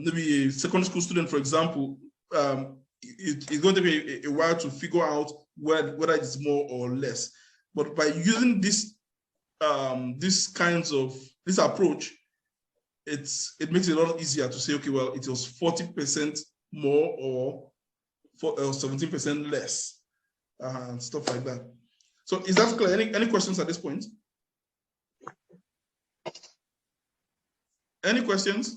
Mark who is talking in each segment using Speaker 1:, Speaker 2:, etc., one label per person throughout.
Speaker 1: maybe a secondary school student, for example, it's going to take a while to figure out whether it's more or less. But by using this approach, it makes it a lot easier to say, okay, well, it was 40% more or 17% less, and stuff like that. So is that clear? Any questions at this point? Any questions?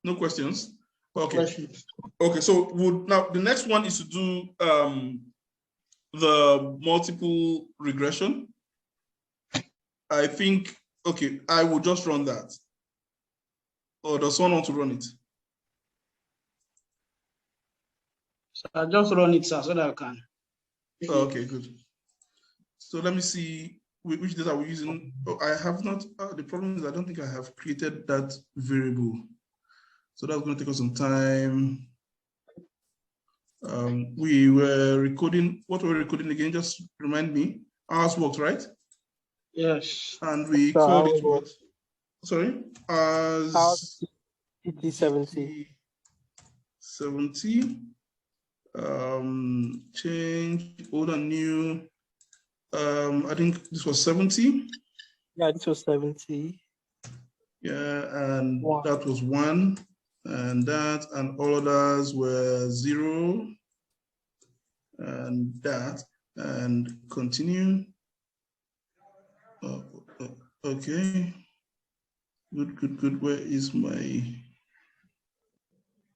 Speaker 1: No questions? Okay.
Speaker 2: Questions.
Speaker 1: Okay, so now the next one is to do the multiple regression. I think, okay, I will just run that. Or does someone want to run it?
Speaker 2: So I'll just run it, sir, so that I can.
Speaker 1: Okay, good. So let me see which data we're using. Oh, I have not, the problem is I don't think I have created that variable. So that's going to take us some time. We were recording, what were we recording again? Just remind me. Ours worked, right?
Speaker 2: Yes.
Speaker 1: And we called it what? Sorry? As
Speaker 3: GT70.
Speaker 1: 70. Change, old and new. I think this was 70.
Speaker 3: Yeah, this was 70.
Speaker 1: Yeah, and that was 1. And that, and all others were 0. And that, and continue. Okay. Good. Where is my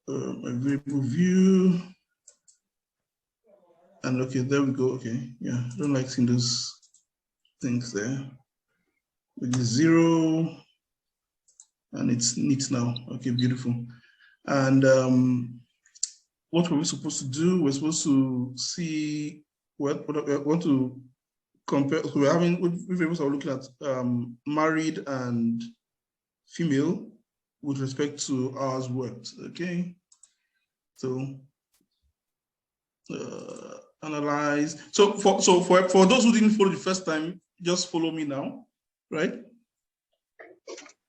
Speaker 1: my variable view? And okay, there we go. Okay, yeah, I don't like seeing those things there. With the 0, and it's neat now. Okay, beautiful. And what were we supposed to do? We're supposed to see what we want to compare. So we're having, we are looking at married and female with respect to hours worked. Okay, so analyze. So for those who didn't follow the first time, just follow me now, right?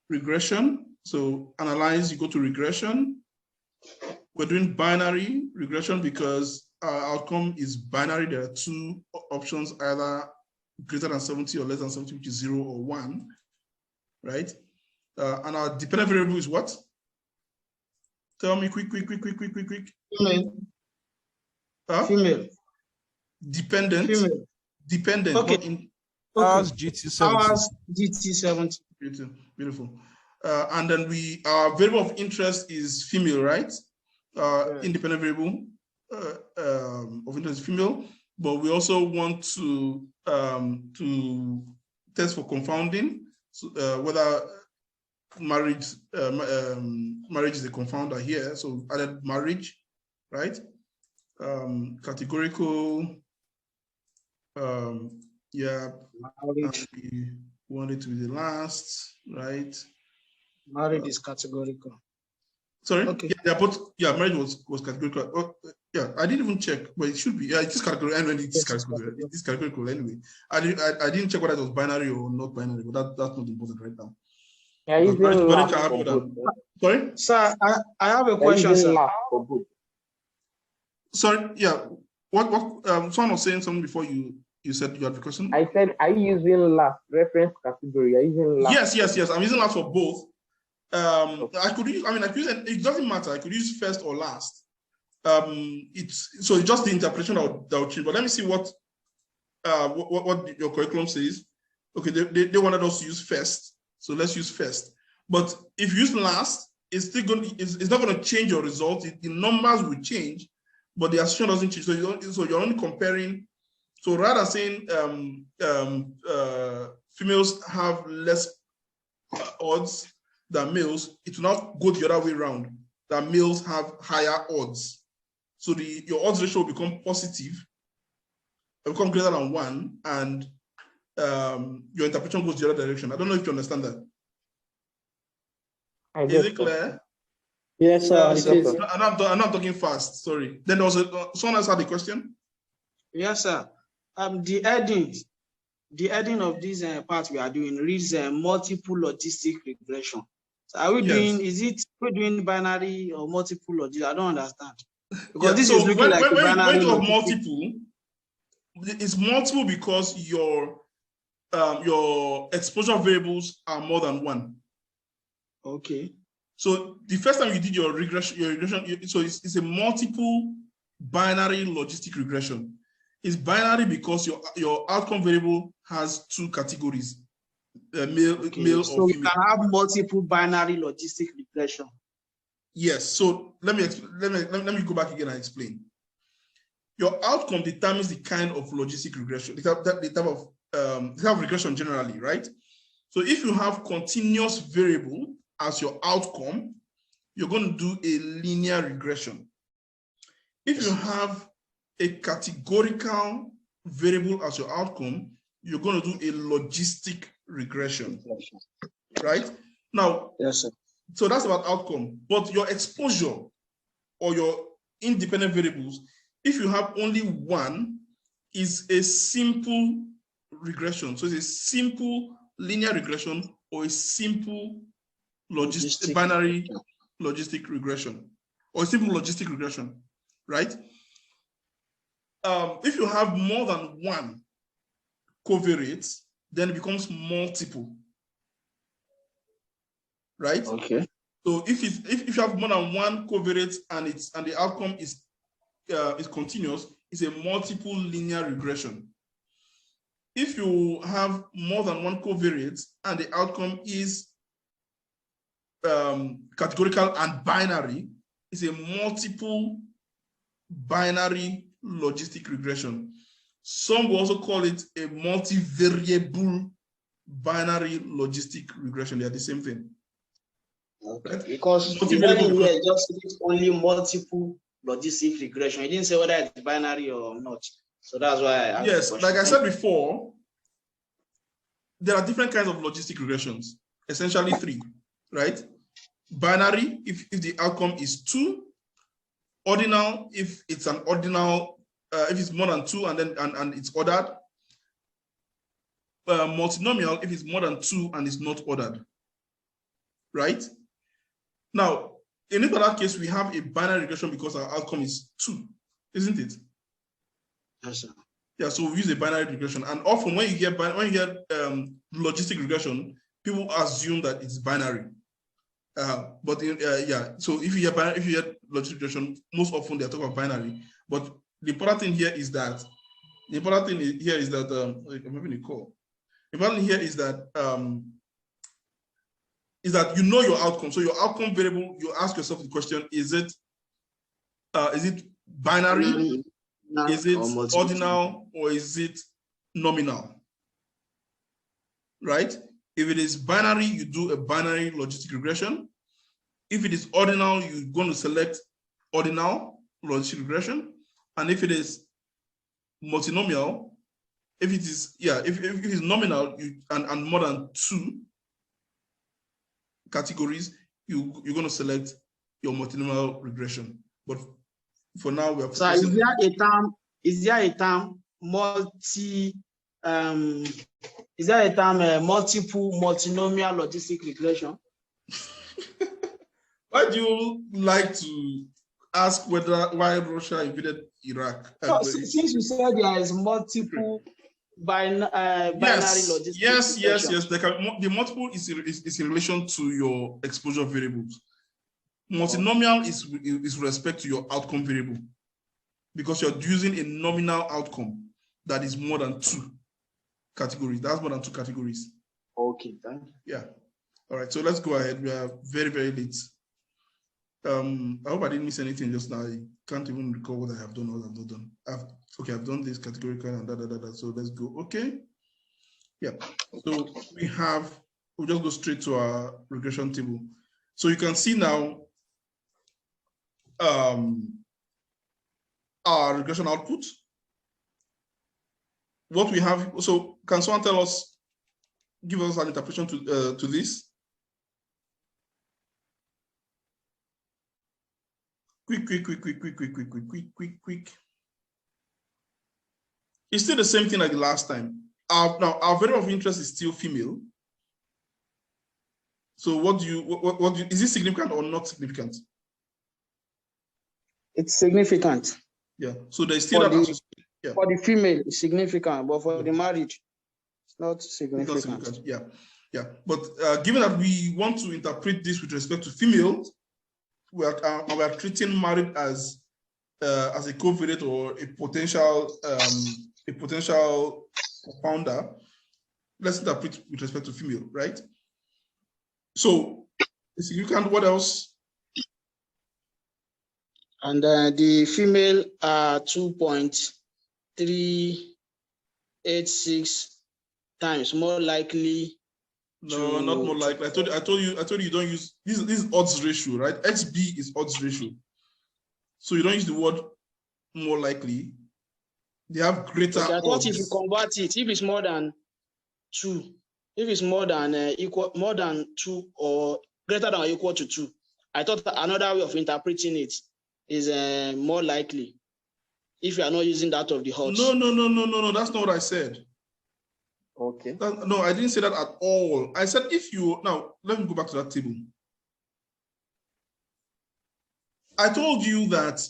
Speaker 1: Regression. So analyze, you go to regression. We're doing binary regression because our outcome is binary. There are 2 options, either greater than 70 or less than 70, which is 0 or 1, right? And our dependent variable is what? Tell me quick.
Speaker 2: Female.
Speaker 1: Huh?
Speaker 2: Female.
Speaker 1: Dependent.
Speaker 2: Female.
Speaker 1: Dependent.
Speaker 2: Okay.
Speaker 4: Ours GT70.
Speaker 2: Ours GT70.
Speaker 1: Beautiful. And then our variable of interest is female, right? Independent variable of interest is female, but we also want to test for confounding, so, whether marriage is a confounder here. So added marriage, right? Categorical, yeah.
Speaker 2: Marriage.
Speaker 1: We want it to be the last, right?
Speaker 2: Marriage is categorical.
Speaker 1: Sorry?
Speaker 2: Okay.
Speaker 1: Yeah, both. Yeah, marriage was categorical. Oh, yeah, I didn't even check, but it should be. Yeah, it is categorical. Anyway, it is categorical. It is categorical anyway. I didn't check whether it was binary or not binary, but that's not important right now.
Speaker 3: Yeah,
Speaker 1: sorry?
Speaker 2: Sir, I have a question, sir.
Speaker 1: Sorry, yeah. What someone was saying something before you said you had a question?
Speaker 3: I said, are you using last reference category? Are you using last?
Speaker 1: Yes. I'm using last for both. I could use, it doesn't matter. I could use first or last. It's just the interpretation that will change. But let me see what your curriculum says. Okay, they wanted us to use first, so let's use first. But if you use last, it's still going. It's not going to change your result. The numbers will change, but the assumption doesn't change. So you're only comparing. So rather saying females have less odds than males, it will not go the other way around, that males have higher odds. So your odds ratio will become positive, it will become greater than 1, and your interpretation goes the other direction. I don't know if you understand that. Is it clear?
Speaker 3: Yes, sir.
Speaker 1: I'm not talking fast, sorry. Then there was someone else had a question?
Speaker 2: Yes, sir. The heading of this part we are doing reads multiple logistic regression. So are we
Speaker 1: Yes.
Speaker 2: doing, we're doing binary or multiple logistic? I don't understand. Because
Speaker 1: Yeah,
Speaker 2: this
Speaker 1: so
Speaker 2: is looking like a
Speaker 1: when
Speaker 2: binary
Speaker 1: you talk
Speaker 2: logistic.
Speaker 1: multiple, it's multiple because your exposure variables are more than one.
Speaker 2: Okay.
Speaker 1: So the first time you did your regression, so it's a multiple binary logistic regression. It's binary because your outcome variable has two categories, male
Speaker 2: So
Speaker 1: or
Speaker 2: we
Speaker 1: female.
Speaker 2: can have multiple binary logistic regression.
Speaker 1: Yes. So let me go back again and explain. Your outcome determines the kind of logistic regression, the type of regression generally, right? So if you have continuous variable as your outcome, you're going to do a linear regression. If you have a categorical variable as your outcome, you're going to do a logistic regression, right? Now,
Speaker 2: yes, sir.
Speaker 1: So that's about outcome, but your exposure or your independent variables, if you have only one, is a simple regression. So it's a simple linear regression or a simple binary logistic regression or a simple logistic regression, right? If you have more than one covariates, then it becomes multiple, right?
Speaker 2: Okay.
Speaker 1: So if you have more than one covariate and the outcome is continuous, it's a multiple linear regression. If you have more than one covariate and the outcome is categorical and binary, it's a multiple binary logistic regression. Some will also call it a multivariable binary logistic regression. They are the same thing.
Speaker 2: Okay. Right? Because here just only multiple logistic regression. You didn't say whether it's binary or not. So that's why I asked.
Speaker 1: Yes, like I said before, there are different kinds of logistic regressions, essentially three, right? Binary, if the outcome is 2, ordinal, if it's an ordinal, if it's more than 2 and it's ordered, multinomial, if it's more than 2 and it's not ordered, right? Now, in this other case, we have a binary regression because our outcome is 2, isn't it?
Speaker 2: Yes, sir.
Speaker 1: Yeah, so we use a binary regression, and often when you hear logistic regression, people assume that it's binary. But yeah, so if you hear logistic regression, most often they're talking about binary. But the important thing here is that I'm having a call. The important thing here is that you know your outcome. So your outcome variable, you ask yourself the question: is it binary? Is it ordinal, or is it nominal? Right? If it is binary, you do a binary logistic regression. If it is ordinal, you're going to select ordinal logistic regression. And if it is multinomial, if it is nominal and more than 2 categories, you're going to select your multinomial regression. But for now, we are focusing.
Speaker 2: So is there a term multiple multinomial logistic regression?
Speaker 1: Why do you like to ask why Russia invaded Iraq?
Speaker 2: So, since you said there is multiple binary logistic regression.
Speaker 1: Yes. The multiple is in relation to your exposure variables. Multinomial is with respect to your outcome variable, because you're using a nominal outcome that is more than 2 categories. That's more than 2 categories.
Speaker 2: Okay, thank you.
Speaker 1: Yeah. All right, so let's go ahead. We are very, very late. I hope I didn't miss anything just now. I can't even recall what I have done or what I've not done. I've done this categorical and da. So let's go. Okay. Yeah. So we'll just go straight to our regression table. So you can see now our regression output. What we have, so can someone give us an interpretation to this? Quick. It's still the same thing like the last time. Now, our variable of interest is still female. So what is it significant or not significant?
Speaker 2: It's significant.
Speaker 1: Yeah. So there's still that association. Yeah.
Speaker 2: For the female, it's significant, but for the married, it's not significant.
Speaker 1: It's not significant. Yeah. Yeah. But given that we want to interpret this with respect to females, we are treating married as a covariate or a potential confounder. Let's interpret with respect to female, right? So significant. What else?
Speaker 2: And the female are 2.386 times more likely.
Speaker 1: No, not more likely. I told you you don't use this is odds ratio, right? XB is odds ratio. So you don't use the word more likely. They have greater odds.
Speaker 2: I thought if you convert it, if it's more than 2, if it's more than 2 or greater than or equal to 2, I thought another way of interpreting it is more likely if you are not using that of the odds.
Speaker 1: No. That's not what I said.
Speaker 3: Okay.
Speaker 1: No, I didn't say that at all. I said if you now let me go back to that table. I told you that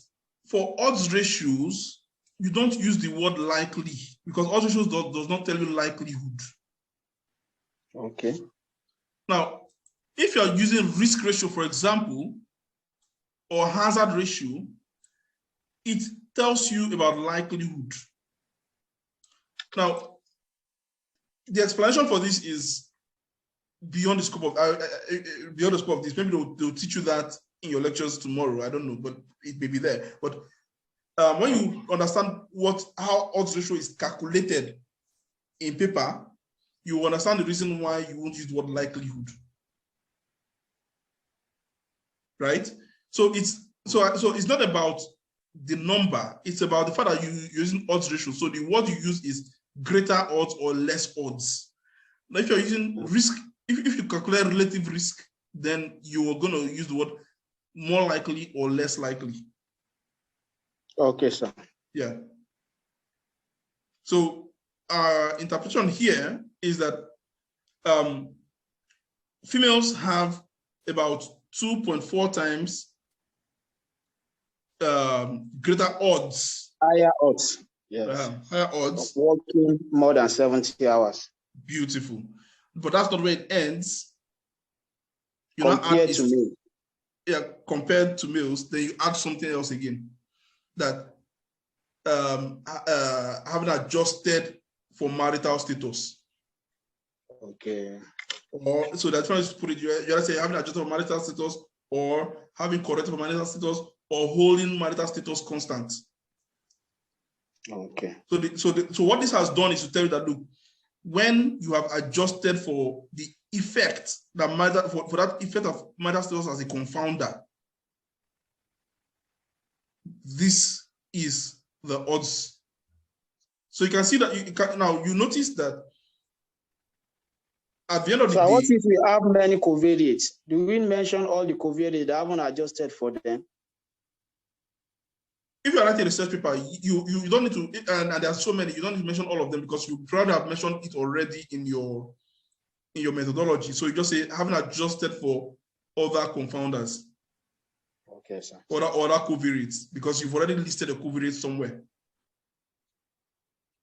Speaker 1: for odds ratios, you don't use the word likely because odds ratios does not tell you likelihood.
Speaker 3: Okay.
Speaker 1: Now, if you are using risk ratio, for example, or hazard ratio, it tells you about likelihood. Now, the explanation for this is beyond the scope of this. Maybe they'll teach you that in your lectures tomorrow. I don't know, but it may be there. But when you understand how odds ratio is calculated in paper, you understand the reason why you won't use the word likelihood, right? So it's not about the number; it's about the fact that you're using odds ratio. So the word you use is greater odds or less odds. Now, if you're using risk, if you calculate relative risk, then you are going to use the word more likely or less likely.
Speaker 2: Okay, sir.
Speaker 1: Yeah. So our interpretation here is that females have about 2.4 times greater odds.
Speaker 2: Higher odds. Yes.
Speaker 1: Higher odds.
Speaker 2: Working more than 70 hours.
Speaker 1: Beautiful. But that's not where it ends. You
Speaker 2: compared to males.
Speaker 1: Yeah, compared to males, then you add something else again. That having adjusted for marital status.
Speaker 2: Okay.
Speaker 1: Or so that's trying to put it, you say having adjusted for marital status, or having corrected for marital status, or holding marital status constant.
Speaker 2: Okay.
Speaker 1: So what this has done is to tell you that look, when you have adjusted for the effect that for that effect of marital status as a confounder, this is the odds. So you can see that you notice that at the end of the day.
Speaker 2: So what if we have many covariates? Do we mention all the covariates that haven't adjusted for them?
Speaker 1: If you are writing a research paper, you don't need to, and there are so many, you don't need to mention all of them because you probably have mentioned it already in your methodology. So you just say having adjusted for other confounders.
Speaker 2: Okay, sir.
Speaker 1: Or other covariates, because you've already listed a covariate somewhere.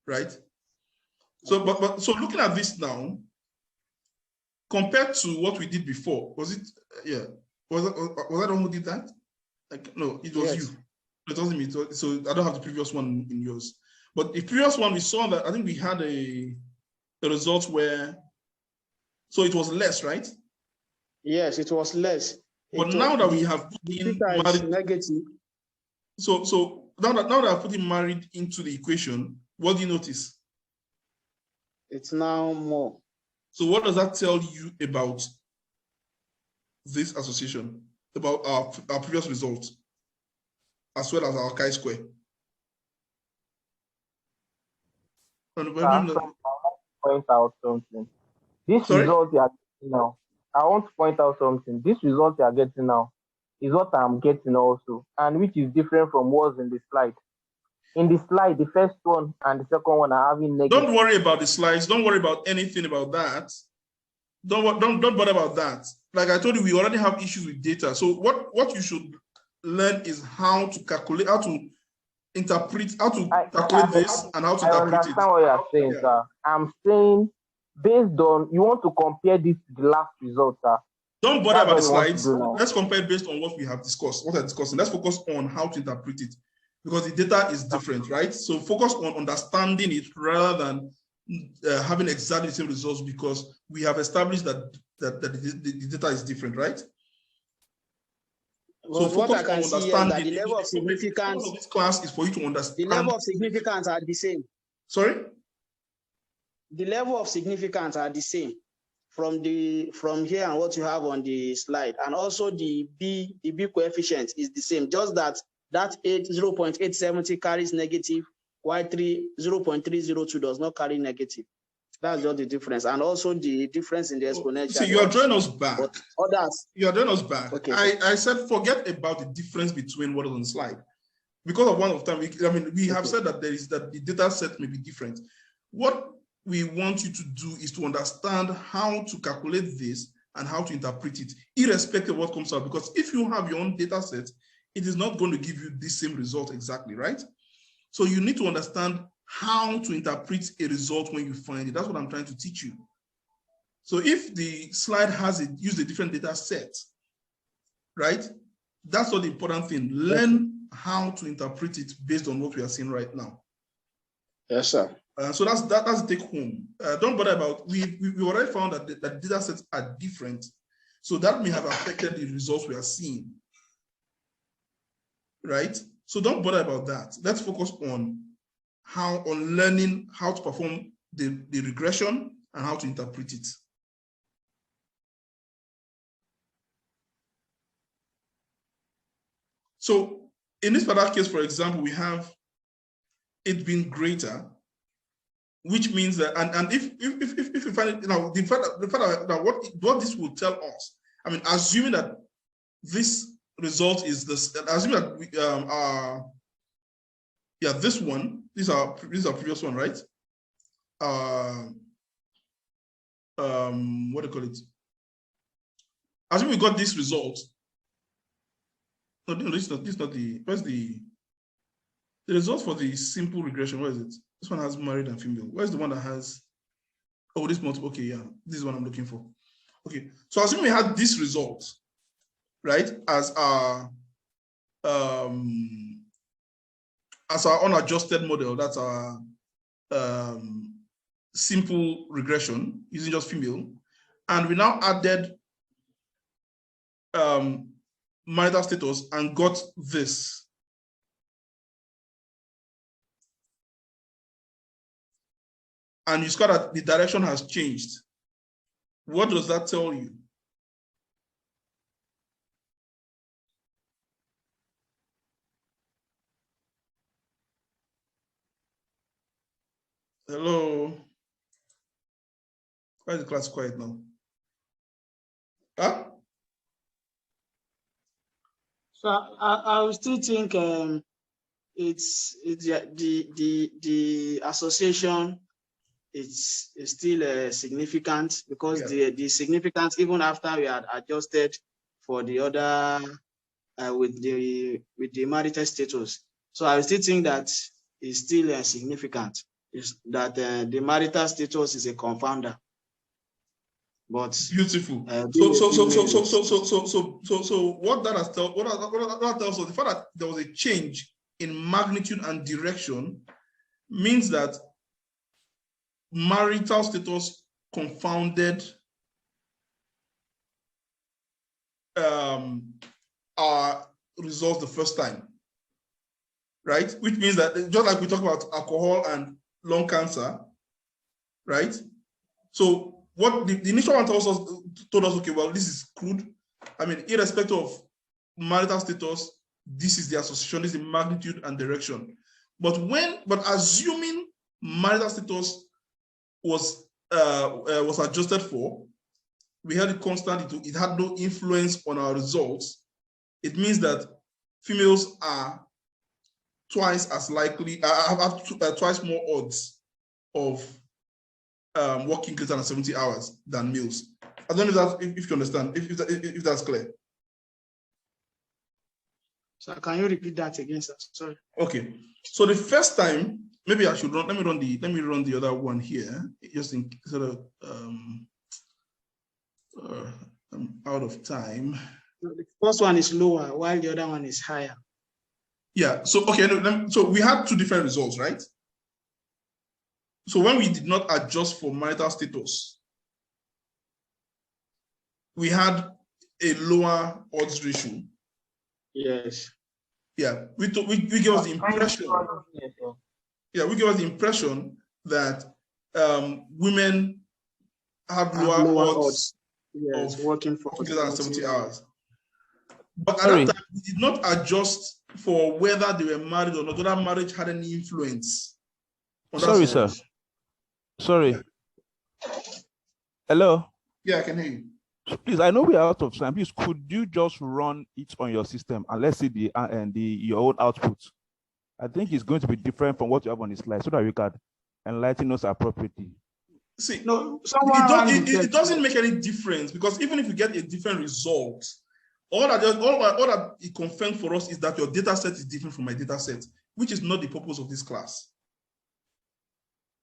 Speaker 1: Right? So, but so looking at this now, compared to what we did before, was it, yeah, was I the one who did that? Like, no, it was you. It wasn't me. So I don't have the previous one in yours. But the previous one, we saw that I think we had a result where, so it was less, right?
Speaker 2: Yes, it was less.
Speaker 1: But now that we have put in married,
Speaker 2: negative.
Speaker 1: So now that I've put in married into the equation, what do you notice?
Speaker 2: It's now more.
Speaker 1: So what does that tell you about this association, about our previous result, as well as our chi-square?
Speaker 3: Point out something. This result you are getting now, I want to point out something. This result you are getting now is what I'm getting also, and which is different from what's in the slide. In the slide, the first one and the second one are having negative.
Speaker 1: Don't worry about the slides. Don't worry about anything about that. don't bother about that. Like I told you, we already have issues with data. So what you should learn is how to calculate, how to interpret, how to calculate this and how to interpret it.
Speaker 3: I understand what you're saying, sir. I'm saying based on, you want to compare this to the last result, sir.
Speaker 1: Don't bother about the slides. Let's compare based on what we have discussed, what I'm discussing. Let's focus on how to interpret it because the data is different, right? So focus on understanding it rather than having exactly the same results because we have established that the data is different, right?
Speaker 2: Well,
Speaker 1: so
Speaker 2: what I can see is that the level of significance
Speaker 1: of this class is for you to understand.
Speaker 2: The level of significance are the same.
Speaker 1: Sorry?
Speaker 2: The level of significance are the same from here and what you have on the slide, and also the B coefficient is the same. Just that 0.870 carries negative, while 0.302 does not carry negative. That's just the difference, and also the difference in the exponential.
Speaker 1: So you are drawing us back.
Speaker 2: Others.
Speaker 1: You are drawing us back.
Speaker 2: Okay.
Speaker 1: I said forget about the difference between what is on the slide. Because of one of time, we have said that the data set may be different. What we want you to do is to understand how to calculate this and how to interpret it, irrespective of what comes out. Because if you have your own data set, it is not going to give you the same result exactly, right? So you need to understand how to interpret a result when you find it. That's what I'm trying to teach you. So if the slide has used a different data set, right? That's not the important thing. Learn how to interpret it based on what we are seeing right now.
Speaker 2: Yes, sir.
Speaker 1: So that's the take home. Don't bother about, we already found that the data sets are different. So that may have affected the results we are seeing, right? So don't bother about that. Let's focus on learning how to perform the regression and how to interpret it. So in this particular case, for example, we have it being greater, which means that, and if you find it, the fact that what this will tell us, assuming that this result is this, assuming that we, this one, this is our previous one, right? What do you call it? Assuming we got this result. No, this is not the, where's the result for the simple regression? Where is it? This one has married and female. Where's the one that has, oh, this multiple, okay, yeah, this is what I'm looking for. Okay, so assuming we had this result, right, as our unadjusted model, that's our simple regression using just female, and we now added marital status and got this. And you saw that the direction has changed. What does that tell you? Hello? Why is the class quiet now? Huh?
Speaker 2: So I would still think it's the association is still significant because the significance, even after we had adjusted for the other with the marital status. So I still think that is still significant. Is that the marital status is a confounder. But
Speaker 1: beautiful. So what that has tells us, the fact that there was a change in magnitude and direction means that marital status confounded our results the first time, right? Which means that just like we talk about alcohol and lung cancer, right? So what the initial one told us, okay, well, this is crude. Irrespective of marital status, this is the association, this is the magnitude and direction. But assuming marital status was adjusted for, we had it constant, it had no influence on our results. It means that females are twice as likely, have twice more odds of working greater than 70 hours than males. I don't know if you understand, if that's clear.
Speaker 2: So can you repeat that again, sir? Sorry.
Speaker 1: Okay. So the first time, maybe I should run. Let me run the other one here, just in sort of. I'm out of time.
Speaker 2: The first one is lower, while the other one is higher.
Speaker 1: Yeah. So okay. So we had two different results, right? So when we did not adjust for marital status, we had a lower odds ratio.
Speaker 2: Yes.
Speaker 1: Yeah. We give us the impression. Yeah, we give us the impression that women have lower odds.
Speaker 2: Yes, working for
Speaker 1: greater than 70 hours. But at that time, we did not adjust for whether they were married or not, whether marriage had any influence.
Speaker 4: Sorry, sir. Sorry.
Speaker 1: Yeah.
Speaker 4: Hello?
Speaker 1: Yeah, I can hear you.
Speaker 4: So please, I know we are out of time. Please, could you just run it on your system and let's see your own output? I think it's going to be different from what you have on the slide so that we can enlighten us appropriately.
Speaker 1: See, no, it doesn't make any difference, because even if you get a different result, all that it confirms for us is that your data set is different from my data set, which is not the purpose of this class.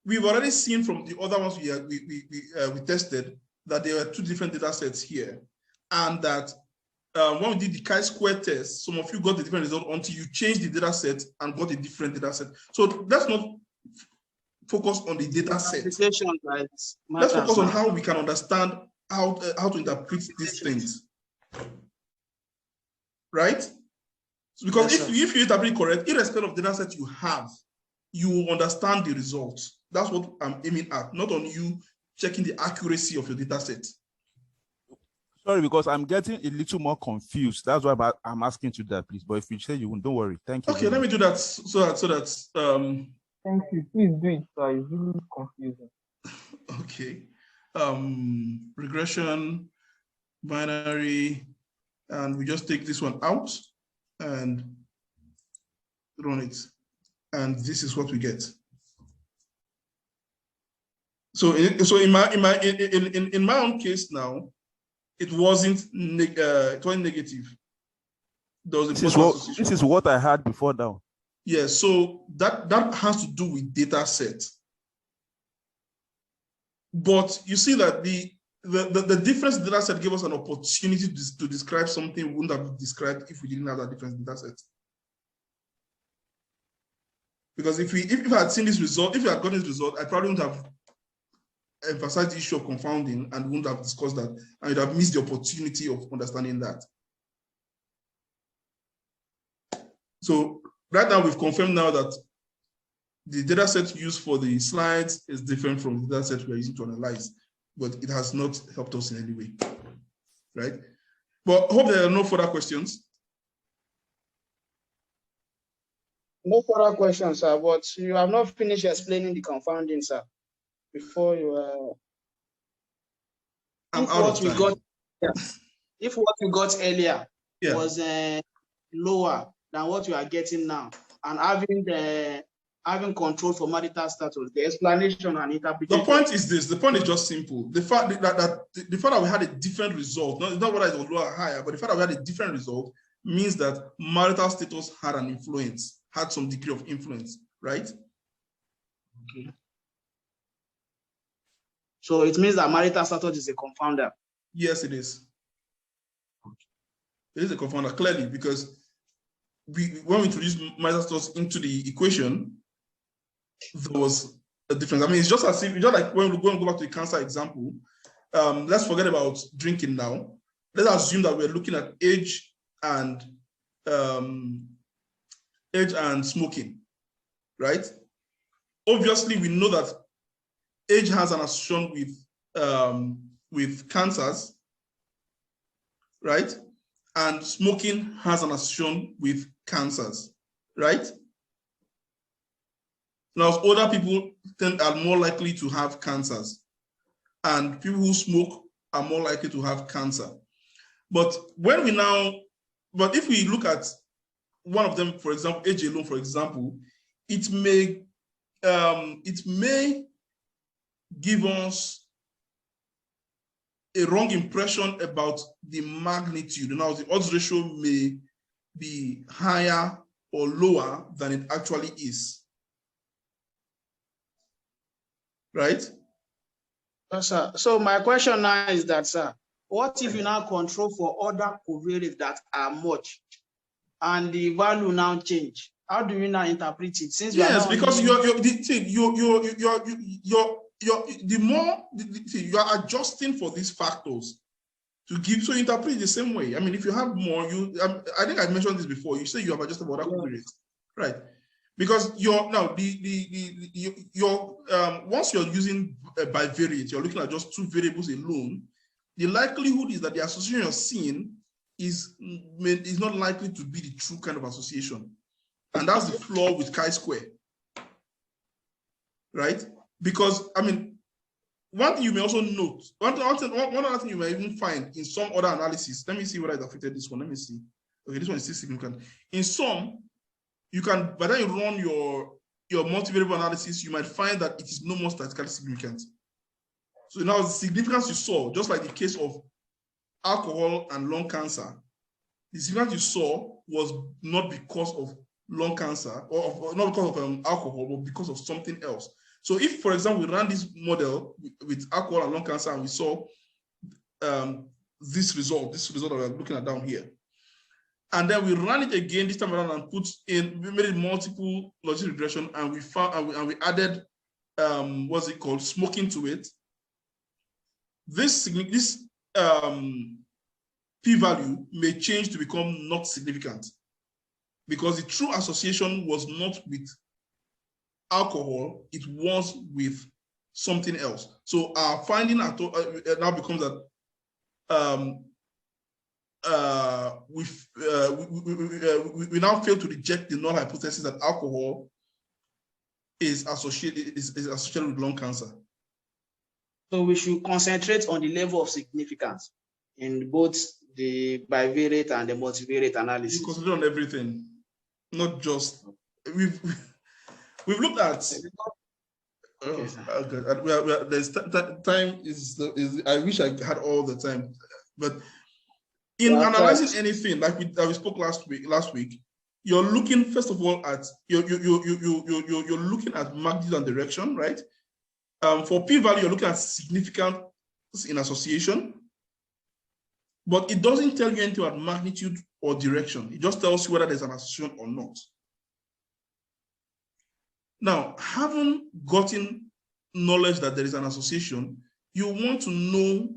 Speaker 1: We've already seen from the other ones we tested that there were two different data sets here, and that when we did the chi-square test, some of you got the different result until you changed the data set and got a different data set. So let's not focus on the data set. Let's focus on how we can understand how to interpret these things. Right? Because yes, if you interpret correct, irrespective of the data set you have, you will understand the results. That's what I'm aiming at, not on you checking the accuracy of your data set.
Speaker 4: Sorry, because I'm getting a little more confused. That's why I'm asking you that, please. But if you say you won't, don't worry. Thank you.
Speaker 1: Okay, let me do that so that
Speaker 3: Thank you. Please do it. So it's really confusing.
Speaker 1: Okay. Regression, binary, and we just take this one out and run it. And this is what we get. So in my own case now, it wasn't negative. There was
Speaker 4: this is what I had before now.
Speaker 1: Yeah, so that has to do with data set. But you see that the difference data set gave us an opportunity to describe something we wouldn't have described if we didn't have that different data set. Because if I had seen this result, if we had gotten this result, I probably wouldn't have emphasized the issue of confounding and wouldn't have discussed that, and you'd have missed the opportunity of understanding that. So right now we've confirmed now that the data set used for the slides is different from the data set we're using to analyze, but it has not helped us in any way, right? But I hope there are no further questions.
Speaker 2: No further questions, sir, but you have not finished explaining the confounding, sir, before you
Speaker 1: I'm out of time.
Speaker 2: If what we got earlier was lower than what you are getting now, and having control for marital status, the explanation and interpretation.
Speaker 1: The point is this: the point is just simple. The fact that we had a different result, not whether it was lower or higher, but the fact that we had a different result means that marital status had an influence, had some degree of influence, right?
Speaker 2: Okay. So it means that marital status is a confounder.
Speaker 1: Yes, it is. It is a confounder, clearly, because when we introduced marital status into the equation, there was a difference. I mean, it's just as if, just like when we go back to the cancer example, let's forget about drinking now. Let's assume that we're looking at age and smoking, right? Obviously, we know that age has an association with cancers, right? And smoking has an association with cancers, right? Now, older people are more likely to have cancers, and people who smoke are more likely to have cancer. But if we look at one of them, for example, age alone, for example, it may give us a wrong impression about the magnitude. Now, the odds ratio may be higher or lower than it actually is. Right?
Speaker 2: Yes, sir. So my question now is that, sir, what if you now control for other covariates that are much and the value now change? How do you now interpret it? Since
Speaker 1: yes, because you are adjusting for these factors to give, so you interpret it the same way. I mean, if you have more, I think I mentioned this before. You say you have adjusted for other covariates, right? Because once you're using bivariate, you're looking at just two variables alone. The likelihood is that the association you're seeing is not likely to be the true kind of association, and that's the flaw with chi-square, right? Because I mean, one thing you may also note, one other thing you may even find in some other analysis. Let me see whether it affected this one. Let me see. Okay, this one is still significant. In some, you can, by the time you run your multivariable analysis, you might find that it is no more statistically significant. So now the significance you saw, just like the case of alcohol and lung cancer, the significance you saw was not because of lung cancer or not because of alcohol, but because of something else. So if, for example, we ran this model with alcohol and lung cancer and we saw this result that we're looking at down here, and then we ran it again this time around and we made it multiple logistic regression, and we found and we added what's it called, smoking to it. This p-value may change to become not significant because the true association was not with alcohol, it was with something else. So our finding now becomes that we now fail to reject the null hypothesis that alcohol is associated with lung cancer.
Speaker 2: So we should concentrate on the level of significance in both the bivariate and the multivariate analysis.
Speaker 1: We concentrate on everything, not just we've looked at. There's time is I wish I had all the time, but in analyzing anything like we spoke last week, you're looking first of all at you're looking at magnitude and direction, right? For p-value, you're looking at significance in association, but it doesn't tell you anything about magnitude or direction. It just tells you whether there's an association or not. Now, having gotten knowledge that there is an association, you want to know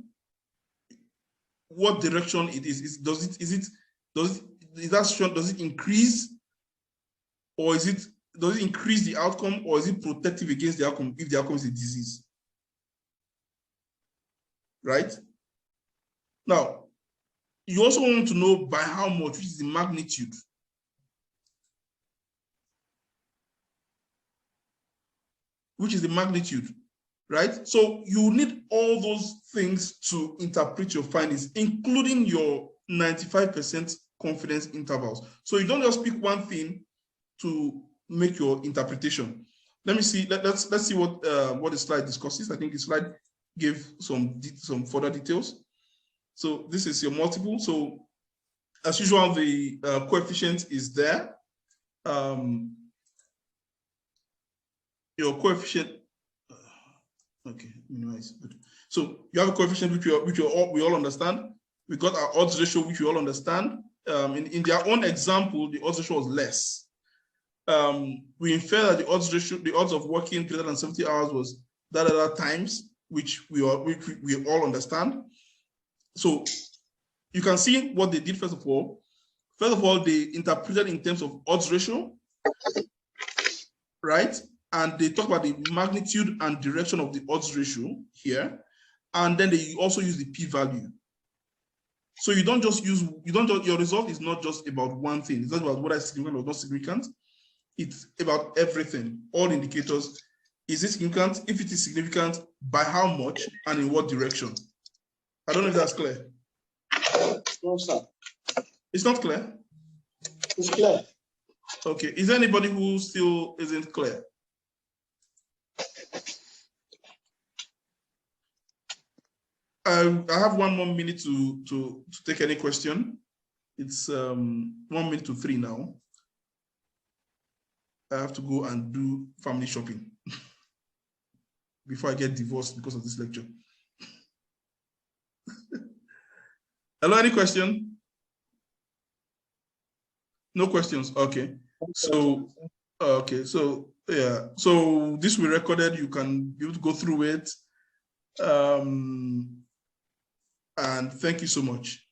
Speaker 1: what direction it is. Does it increase, or does it increase the outcome, or is it protective against the outcome if the outcome is a disease? Right? Now, you also want to know by how much, which is the magnitude. Which is the magnitude, right? So you need all those things to interpret your findings, including your 95% confidence intervals. So you don't just pick one thing to make your interpretation. Let me see. Let's see what the slide discusses. I think the slide gave some further details. So this is your multiple. So as usual, the coefficient is there. Your coefficient. Okay, minimize. So you have a coefficient which we all understand. We got our odds ratio, which we all understand. In their own example, the odds ratio was less. We infer that the odds of working greater than 70 hours was that times, which we all understand. So you can see what they did first of all. First of all, they interpreted in terms of odds ratio, right? And they talk about the magnitude and direction of the odds ratio here. And then they also use the p-value. So you don't just use, your result is not just about one thing. It's not about whether it's significant or not significant. It's about everything, all indicators. Is it significant? If it is significant, by how much and in what direction? I don't know if that's clear.
Speaker 2: No, sir.
Speaker 1: It's not clear?
Speaker 2: It's clear.
Speaker 1: Okay. Is there anybody who still isn't clear? I have 1 more minute to take any question. It's 1 minute to 3 now. I have to go and do family shopping before I get divorced because of this lecture. Hello, any question? No questions. Okay. So yeah. So this will be recorded. You can be able to go through it. And thank you so much.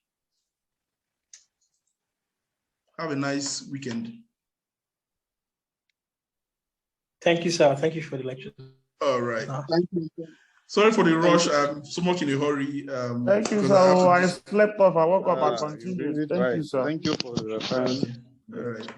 Speaker 1: Have a nice weekend.
Speaker 5: Thank you, sir. Thank you for the lecture.
Speaker 1: All right.
Speaker 2: Thank you.
Speaker 1: Sorry for the rush. I'm so much in a hurry.
Speaker 6: Thank you, sir. I slept off. I woke up. I continued. Thank you, sir.
Speaker 7: Thank you for your time.
Speaker 1: All right.